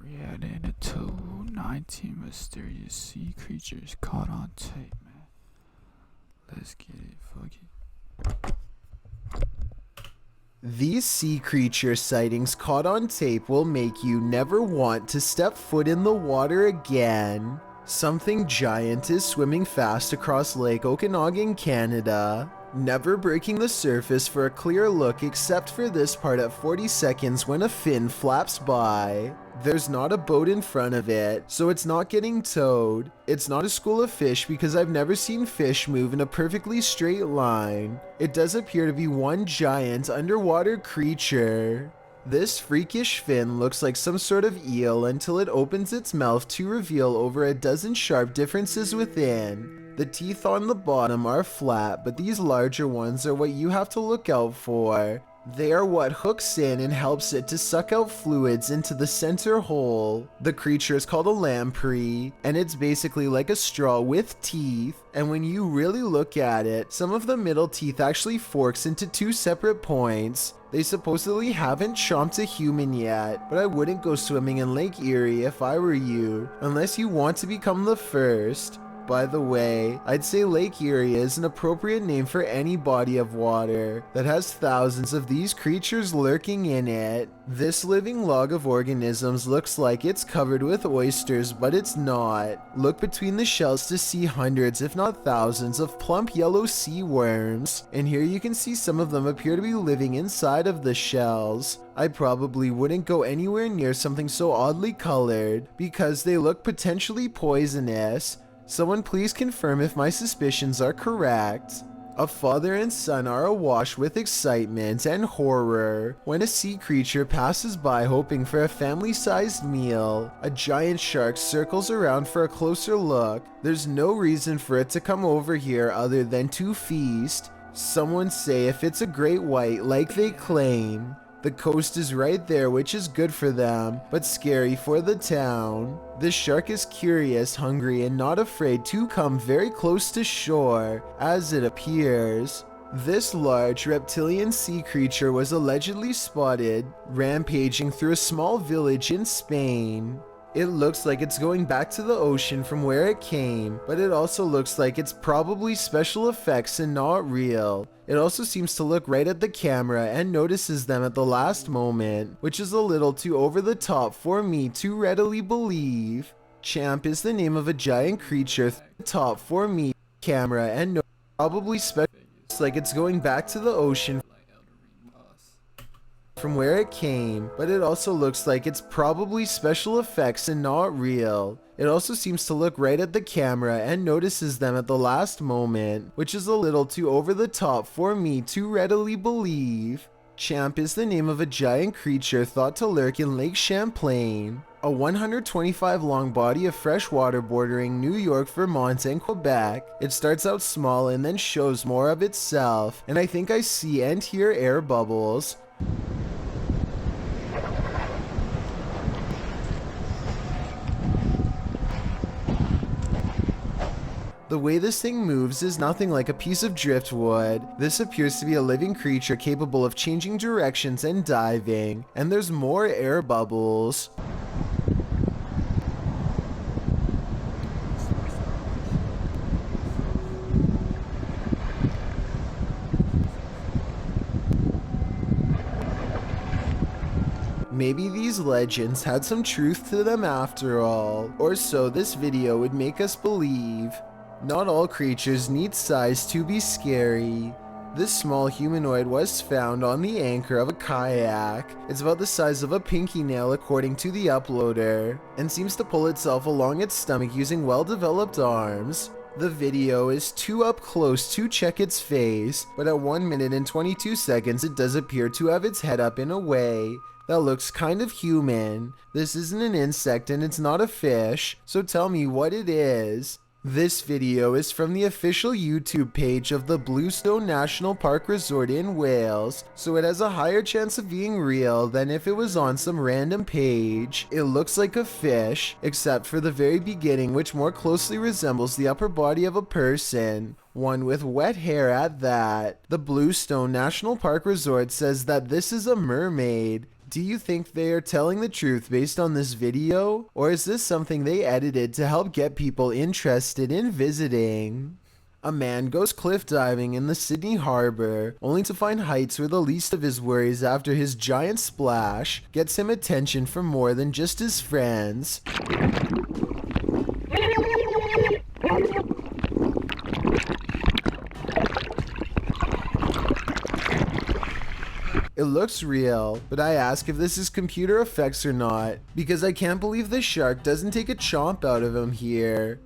Reacting to 19 mysterious sea creatures caught on tape, man. Let's get it, fuck it. These sea creature sightings caught on tape will make you never want to step foot in the water again. Something giant is swimming fast across Lake Okanagan, Canada, never breaking the surface for a clear look except for this part at 40 seconds when a fin flaps by. There's not a boat in front of it, so it's not getting towed. It's not a school of fish because I've never seen fish move in a perfectly straight line. It does appear to be one giant underwater creature. This freakish fin looks like some sort of eel until it opens its mouth to reveal over a dozen sharp differences within. The teeth on the bottom are flat, but these larger ones are what you have to look out for. They are what hooks in and helps it to suck out fluids into the center hole. The creature is called a lamprey, and it's basically like a straw with teeth, and when you really look at it, some of the middle teeth actually forks into two separate points. They supposedly haven't chomped a human yet, but I wouldn't go swimming in Lake Erie if I were you, unless you want to become the first. By the way, I'd say Lake Erie is an appropriate name for any body of water that has thousands of these creatures lurking in it. This living log of organisms looks like it's covered with oysters, but it's not. Look between the shells to see hundreds, if not thousands, of plump yellow sea worms, and here you can see some of them appear to be living inside of the shells. I probably wouldn't go anywhere near something so oddly colored because they look potentially poisonous. Someone please confirm if my suspicions are correct. A father and son are awash with excitement and horror when a sea creature passes by hoping for a family-sized meal. A giant shark circles around for a closer look. There's no reason for it to come over here other than to feast. Someone say if it's a great white like they claim. The coast is right there, which is good for them, but scary for the town. The shark is curious, hungry, and not afraid to come very close to shore, as it appears. This large reptilian sea creature was allegedly spotted rampaging through a small village in Spain. It looks like it's going back to the ocean from where it came, but it also looks like it's probably special effects and not real. It also seems to look right at the camera and notices them at the last moment, which is a little too over the top for me to readily believe. Champ is the name of a giant creature top for me camera and probably special like it's going back to the ocean from where it came, but it also looks like it's probably special effects and not real. It also seems to look right at the camera and notices them at the last moment, which is a little too over the top for me to readily believe. Champ is the name of a giant creature thought to lurk in Lake Champlain, a 125 long body of fresh water bordering New York, Vermont, and Quebec. It starts out small and then shows more of itself, and I think I see and hear air bubbles. The way this thing moves is nothing like a piece of driftwood. This appears to be a living creature capable of changing directions and diving, and there's more air bubbles. Maybe these legends had some truth to them after all, or so this video would make us believe. Not all creatures need size to be scary. This small humanoid was found on the anchor of a kayak. It's about the size of a pinky nail according to the uploader, and seems to pull itself along its stomach using well-developed arms. The video is too up close to check its face, but at 1 minute and 22 seconds it does appear to have its head up in a way that looks kind of human. This isn't an insect and it's not a fish, so tell me what it is. This video is from the official YouTube page of the Bluestone National Park Resort in Wales, so it has a higher chance of being real than if it was on some random page. It looks like a fish, except for the very beginning, which more closely resembles the upper body of a person, one with wet hair at that. The Bluestone National Park Resort says that this is a mermaid. Do you think they are telling the truth based on this video? Or is this something they edited to help get people interested in visiting? A man goes cliff diving in the Sydney Harbor, only to find heights were the least of his worries after his giant splash gets him attention from more than just his friends. It looks real, but I ask if this is computer effects or not, because I can't believe the shark doesn't take a chomp out of him here.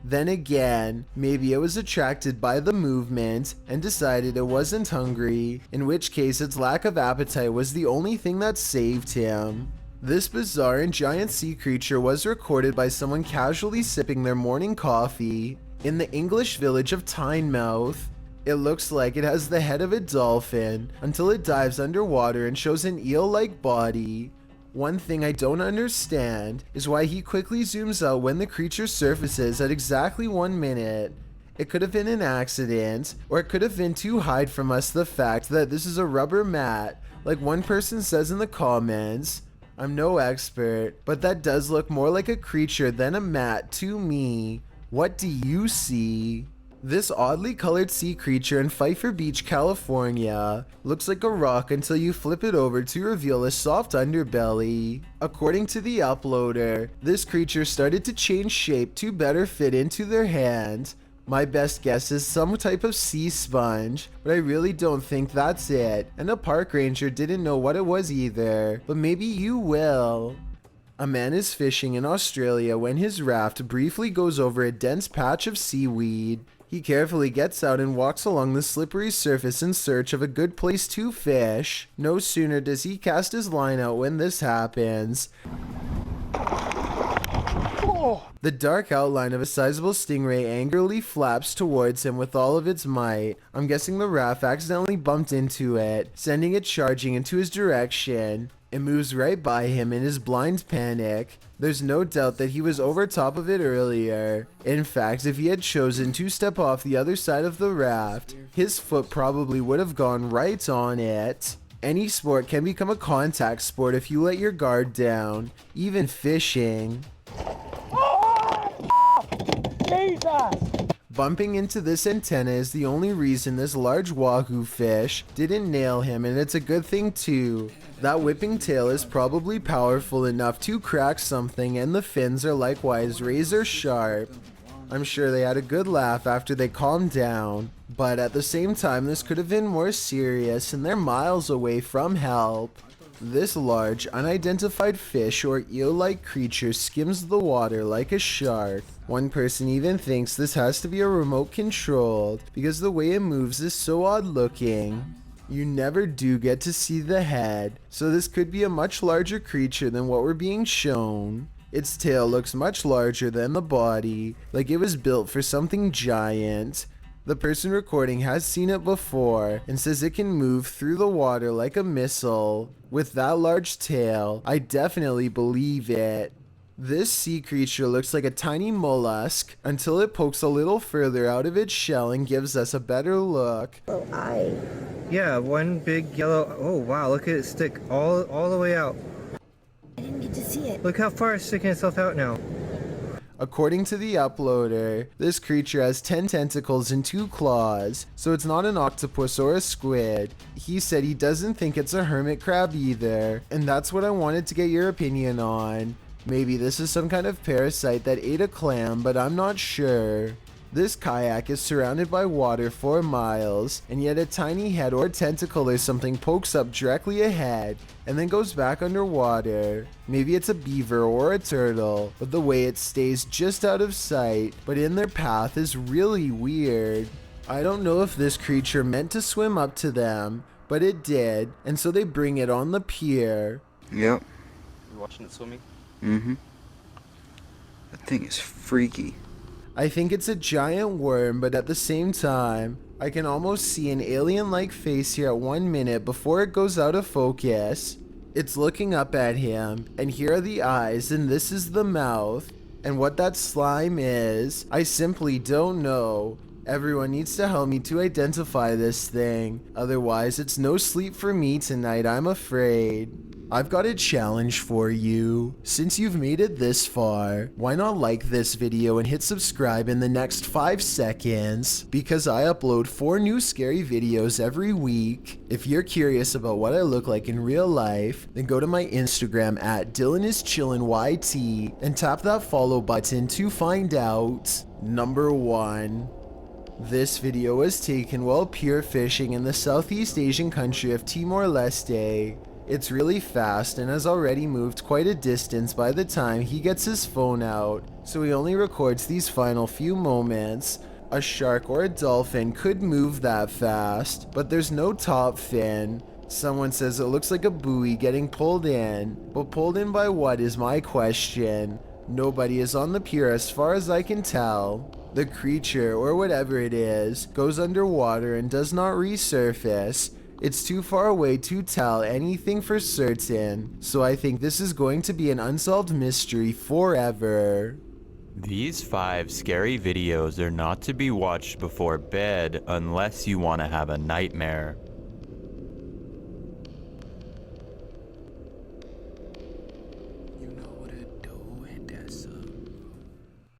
Then again, maybe it was attracted by the movement and decided it wasn't hungry, in which case its lack of appetite was the only thing that saved him. This bizarre and giant sea creature was recorded by someone casually sipping their morning coffee in the English village of Tynemouth. It looks like it has the head of a dolphin until it dives underwater and shows an eel-like body. One thing I don't understand is why he quickly zooms out when the creature surfaces at exactly 1 minute. It could have been an accident, or it could have been to hide from us the fact that this is a rubber mat, like one person says in the comments. I'm no expert, but that does look more like a creature than a mat to me. What do you see? This oddly colored sea creature in Pfeiffer Beach, California looks like a rock until you flip it over to reveal a soft underbelly. According to the uploader, this creature started to change shape to better fit into their hand. My best guess is some type of sea sponge, but I really don't think that's it, and a park ranger didn't know what it was either, but maybe you will. A man is fishing in Australia when his raft briefly goes over a dense patch of seaweed. He carefully gets out and walks along the slippery surface in search of a good place to fish. No sooner does he cast his line out when this happens. The dark outline of a sizable stingray angrily flaps towards him with all of its might. I'm guessing the raft accidentally bumped into it, sending it charging into his direction. It moves right by him in his blind panic. There's no doubt that he was over top of it earlier. In fact, if he had chosen to step off the other side of the raft, his foot probably would have gone right on it. Any sport can become a contact sport if you let your guard down, even fishing. Bumping into this antenna is the only reason this large wahoo fish didn't nail him, and it's a good thing too. That whipping tail is probably powerful enough to crack something, and the fins are likewise razor sharp. I'm sure they had a good laugh after they calmed down, but at the same time this could have been more serious and they're miles away from help. This large, unidentified fish or eel-like creature skims the water like a shark. One person even thinks this has to be a remote controlled because the way it moves is so odd looking. You never do get to see the head, so this could be a much larger creature than what we're being shown. Its tail looks much larger than the body, like it was built for something giant. The person recording has seen it before and says it can move through the water like a missile. With that large tail, I definitely believe it. This sea creature looks like a tiny mollusk until it pokes a little further out of its shell and gives us a better look. Oh, eye. Yeah, one big yellow. Oh wow, look at it stick all the way out. I didn't get to see it. Look how far it's sticking itself out now. According to the uploader, this creature has 10 tentacles and 2 claws, so it's not an octopus or a squid. He said he doesn't think it's a hermit crab either, and that's what I wanted to get your opinion on. Maybe this is some kind of parasite that ate a clam, but I'm not sure. This kayak is surrounded by water for miles, and yet a tiny head or tentacle or something pokes up directly ahead and then goes back underwater. Maybe it's a beaver or a turtle, but the way it stays just out of sight but in their path is really weird. I don't know if this creature meant to swim up to them, but it did, and so they bring it on the pier. Yep. You watching it swimming? Mm-hmm. That thing is freaky. I think it's a giant worm, but at the same time, I can almost see an alien-like face here at 1 minute before it goes out of focus. It's looking up at him, and here are the eyes, and this is the mouth. And what that slime is, I simply don't know. Everyone needs to help me to identify this thing. Otherwise, it's no sleep for me tonight, I'm afraid. I've got a challenge for you. Since you've made it this far, why not like this video and hit subscribe in the next 5 seconds? Because I upload 4 new scary videos every week. If you're curious about what I look like in real life, then go to my Instagram at DylanIsChillinYT and tap that follow button to find out. Number 1. This video was taken while pier fishing in the Southeast Asian country of Timor-Leste. It's really fast and has already moved quite a distance by the time he gets his phone out, so he only records these final few moments. A shark or a dolphin could move that fast, but there's no top fin. Someone says it looks like a buoy getting pulled in, but pulled in by what is my question. Nobody is on the pier as far as I can tell. The creature, or whatever it is, goes underwater and does not resurface. It's too far away to tell anything for certain, so I think this is going to be an unsolved mystery forever. These 5 scary videos are not to be watched before bed unless you want to have a nightmare.